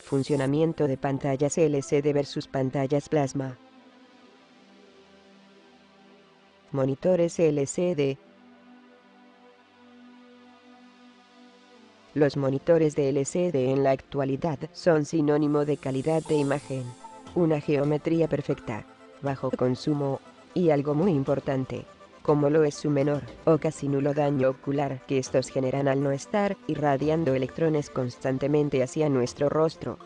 Funcionamiento de pantallas LCD versus pantallas plasma. Monitores LCD. Los monitores de LCD en la actualidad son sinónimo de calidad de imagen, una geometría perfecta, bajo consumo, y algo muy importante, como lo es su menor o casi nulo daño ocular que estos generan al no estar irradiando electrones constantemente hacia nuestro rostro.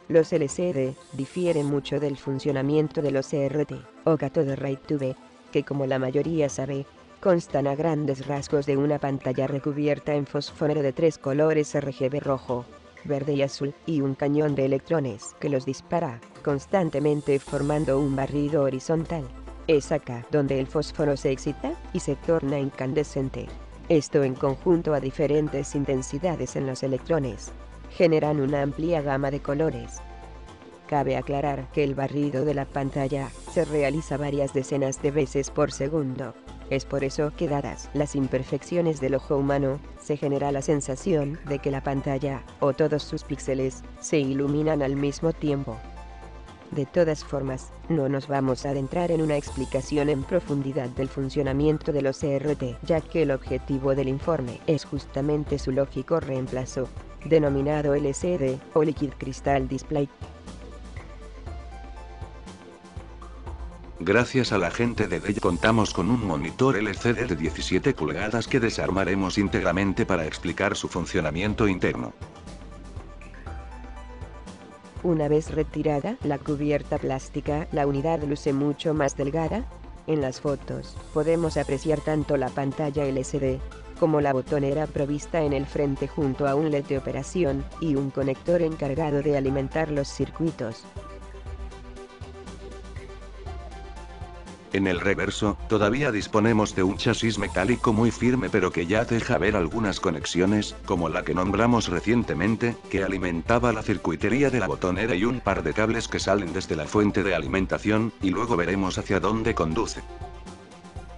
Los LCD difieren mucho del funcionamiento de los CRT, o Cathode Ray Tube, que como la mayoría sabe, constan a grandes rasgos de una pantalla recubierta en fósforo de 3 colores RGB rojo, verde y azul, y un cañón de electrones que los dispara constantemente formando un barrido horizontal. Es acá donde el fósforo se excita y se torna incandescente. Esto en conjunto a diferentes intensidades en los electrones generan una amplia gama de colores. Cabe aclarar que el barrido de la pantalla se realiza varias decenas de veces por segundo. Es por eso que, dadas las imperfecciones del ojo humano, se genera la sensación de que la pantalla, o todos sus píxeles, se iluminan al mismo tiempo. De todas formas, no nos vamos a adentrar en una explicación en profundidad del funcionamiento de los CRT, ya que el objetivo del informe es justamente su lógico reemplazo, denominado LCD, o Liquid Crystal Display. Gracias a la gente de Dell contamos con un monitor LCD de 17 pulgadas que desarmaremos íntegramente para explicar su funcionamiento interno. Una vez retirada la cubierta plástica, la unidad luce mucho más delgada. En las fotos, podemos apreciar tanto la pantalla LCD, como la botonera provista en el frente junto a un LED de operación, y un conector encargado de alimentar los circuitos. En el reverso, todavía disponemos de un chasis metálico muy firme pero que ya deja ver algunas conexiones, como la que nombramos recientemente, que alimentaba la circuitería de la botonera y un par de cables que salen desde la fuente de alimentación, y luego veremos hacia dónde conduce.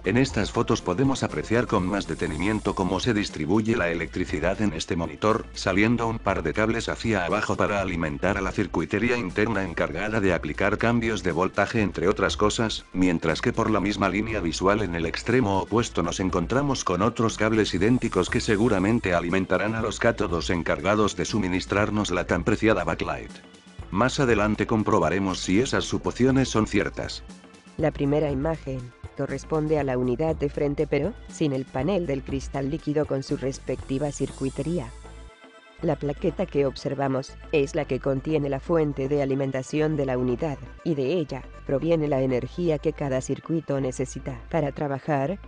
En estas fotos podemos apreciar con más detenimiento cómo se distribuye la electricidad en este monitor, saliendo un par de cables hacia abajo para alimentar a la circuitería interna encargada de aplicar cambios de voltaje entre otras cosas, mientras que por la misma línea visual en el extremo opuesto nos encontramos con otros cables idénticos que seguramente alimentarán a los cátodos encargados de suministrarnos la tan preciada backlight. Más adelante comprobaremos si esas suposiciones son ciertas. La primera imagen corresponde a la unidad de frente pero sin el panel del cristal líquido con su respectiva circuitería. La plaqueta que observamos es la que contiene la fuente de alimentación de la unidad, y de ella proviene la energía que cada circuito necesita para trabajar.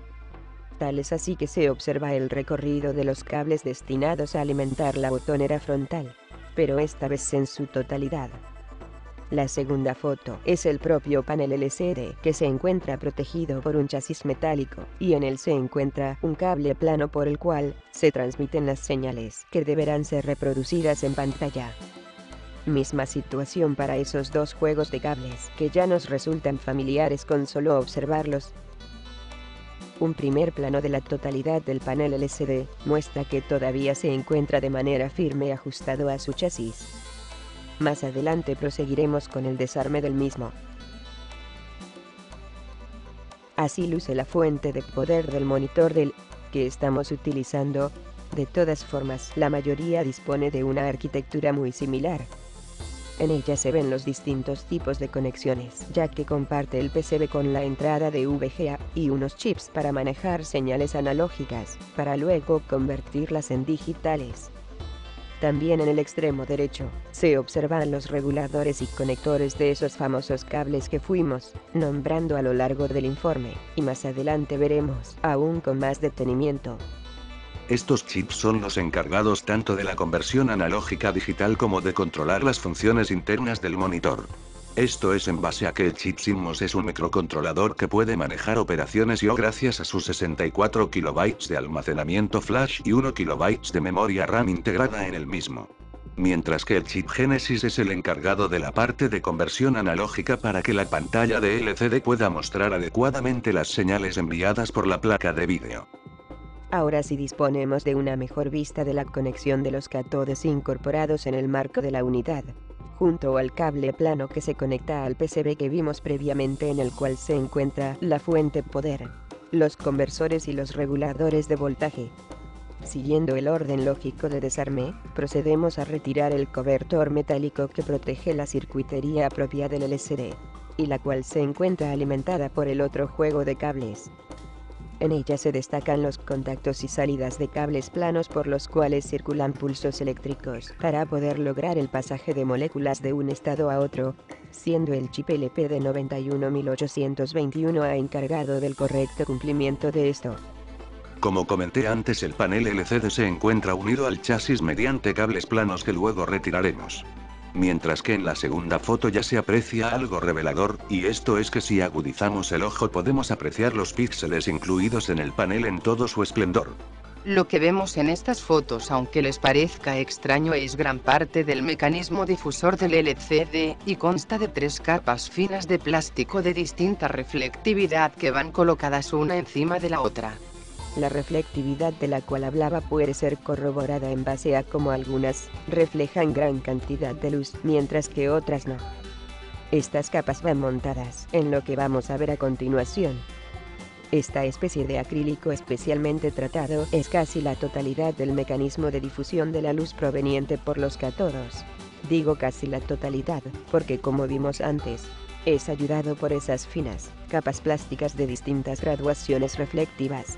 Tal es así que se observa el recorrido de los cables destinados a alimentar la botonera frontal, pero esta vez en su totalidad. La segunda foto es el propio panel LCD que se encuentra protegido por un chasis metálico, y en él se encuentra un cable plano por el cual se transmiten las señales que deberán ser reproducidas en pantalla. Misma situación para esos dos juegos de cables que ya nos resultan familiares con solo observarlos. Un primer plano de la totalidad del panel LCD muestra que todavía se encuentra de manera firme ajustado a su chasis. Más adelante proseguiremos con el desarme del mismo. Así luce la fuente de poder del monitor que estamos utilizando. De todas formas, la mayoría dispone de una arquitectura muy similar. En ella se ven los distintos tipos de conexiones, ya que comparte el PCB con la entrada de VGA y unos chips para manejar señales analógicas, para luego convertirlas en digitales. También en el extremo derecho, se observan los reguladores y conectores de esos famosos cables que fuimos nombrando a lo largo del informe, y más adelante veremos, aún con más detenimiento. Estos chips son los encargados tanto de la conversión analógica a digital como de controlar las funciones internas del monitor. Esto es en base a que el chip CMOS es un microcontrolador que puede manejar operaciones IO gracias a sus 64 kilobytes de almacenamiento flash y 1 kilobytes de memoria RAM integrada en el mismo. Mientras que el chip Genesis es el encargado de la parte de conversión analógica para que la pantalla de LCD pueda mostrar adecuadamente las señales enviadas por la placa de vídeo. Ahora sí disponemos de una mejor vista de la conexión de los cátodos incorporados en el marco de la unidad, junto al cable plano que se conecta al PCB que vimos previamente, en el cual se encuentra la fuente poder, los conversores y los reguladores de voltaje. Siguiendo el orden lógico de desarme, procedemos a retirar el cobertor metálico que protege la circuitería propia del LCD, y la cual se encuentra alimentada por el otro juego de cables. En ella se destacan los contactos y salidas de cables planos por los cuales circulan pulsos eléctricos para poder lograr el pasaje de moléculas de un estado a otro, siendo el chip LP de 91821A encargado del correcto cumplimiento de esto. Como comenté antes, el panel LCD se encuentra unido al chasis mediante cables planos que luego retiraremos. Mientras que en la segunda foto ya se aprecia algo revelador, y esto es que si agudizamos el ojo podemos apreciar los píxeles incluidos en el panel en todo su esplendor. Lo que vemos en estas fotos, aunque les parezca extraño, es gran parte del mecanismo difusor del LCD, y consta de 3 capas finas de plástico de distinta reflectividad que van colocadas una encima de la otra. La reflectividad de la cual hablaba puede ser corroborada en base a cómo algunas reflejan gran cantidad de luz, mientras que otras no. Estas capas van montadas en lo que vamos a ver a continuación. Esta especie de acrílico especialmente tratado es casi la totalidad del mecanismo de difusión de la luz proveniente por los cátodos. Digo casi la totalidad, porque como vimos antes, es ayudado por esas finas capas plásticas de distintas graduaciones reflectivas.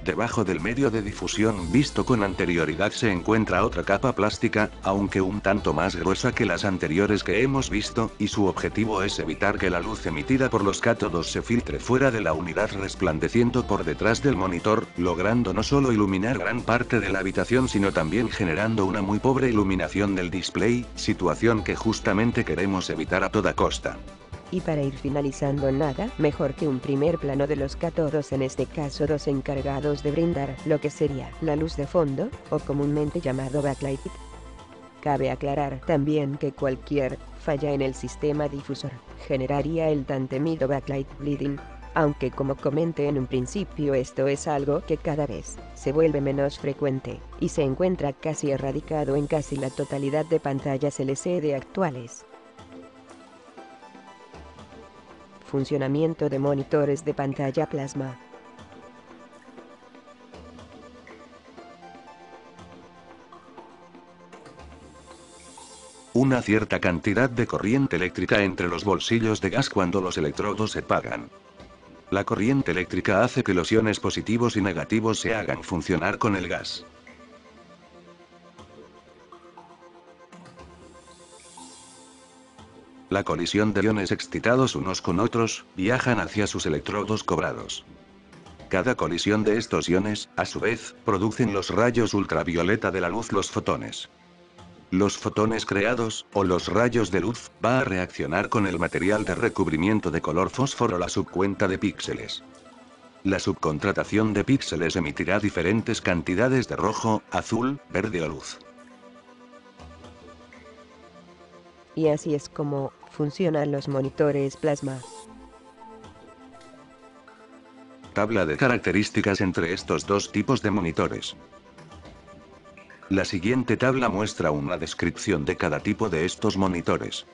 Debajo del medio de difusión visto con anterioridad se encuentra otra capa plástica, aunque un tanto más gruesa que las anteriores que hemos visto, y su objetivo es evitar que la luz emitida por los cátodos se filtre fuera de la unidad resplandeciendo por detrás del monitor, logrando no solo iluminar gran parte de la habitación sino también generando una muy pobre iluminación del display, situación que justamente queremos evitar a toda costa. Y para ir finalizando, nada mejor que un primer plano de los cátodos, en este caso dos encargados de brindar lo que sería la luz de fondo, o comúnmente llamado backlight. Cabe aclarar también que cualquier falla en el sistema difusor generaría el tan temido backlight bleeding, aunque como comenté en un principio, esto es algo que cada vez se vuelve menos frecuente, y se encuentra casi erradicado en casi la totalidad de pantallas LCD actuales. Funcionamiento de monitores de pantalla plasma. Una cierta cantidad de corriente eléctrica entre los bolsillos de gas cuando los electrodos se apagan. La corriente eléctrica hace que los iones positivos y negativos se hagan funcionar con el gas. La colisión de iones excitados unos con otros, viajan hacia sus electrodos cobrados. Cada colisión de estos iones, a su vez, producen los rayos ultravioleta de la luz, los fotones. Los fotones creados, o los rayos de luz, va a reaccionar con el material de recubrimiento de color fósforo, la subcuenta de píxeles. La subcontratación de píxeles emitirá diferentes cantidades de rojo, azul, verde o luz. Y así es como funcionan los monitores plasma. Tabla de características entre estos dos tipos de monitores. La siguiente tabla muestra una descripción de cada tipo de estos monitores.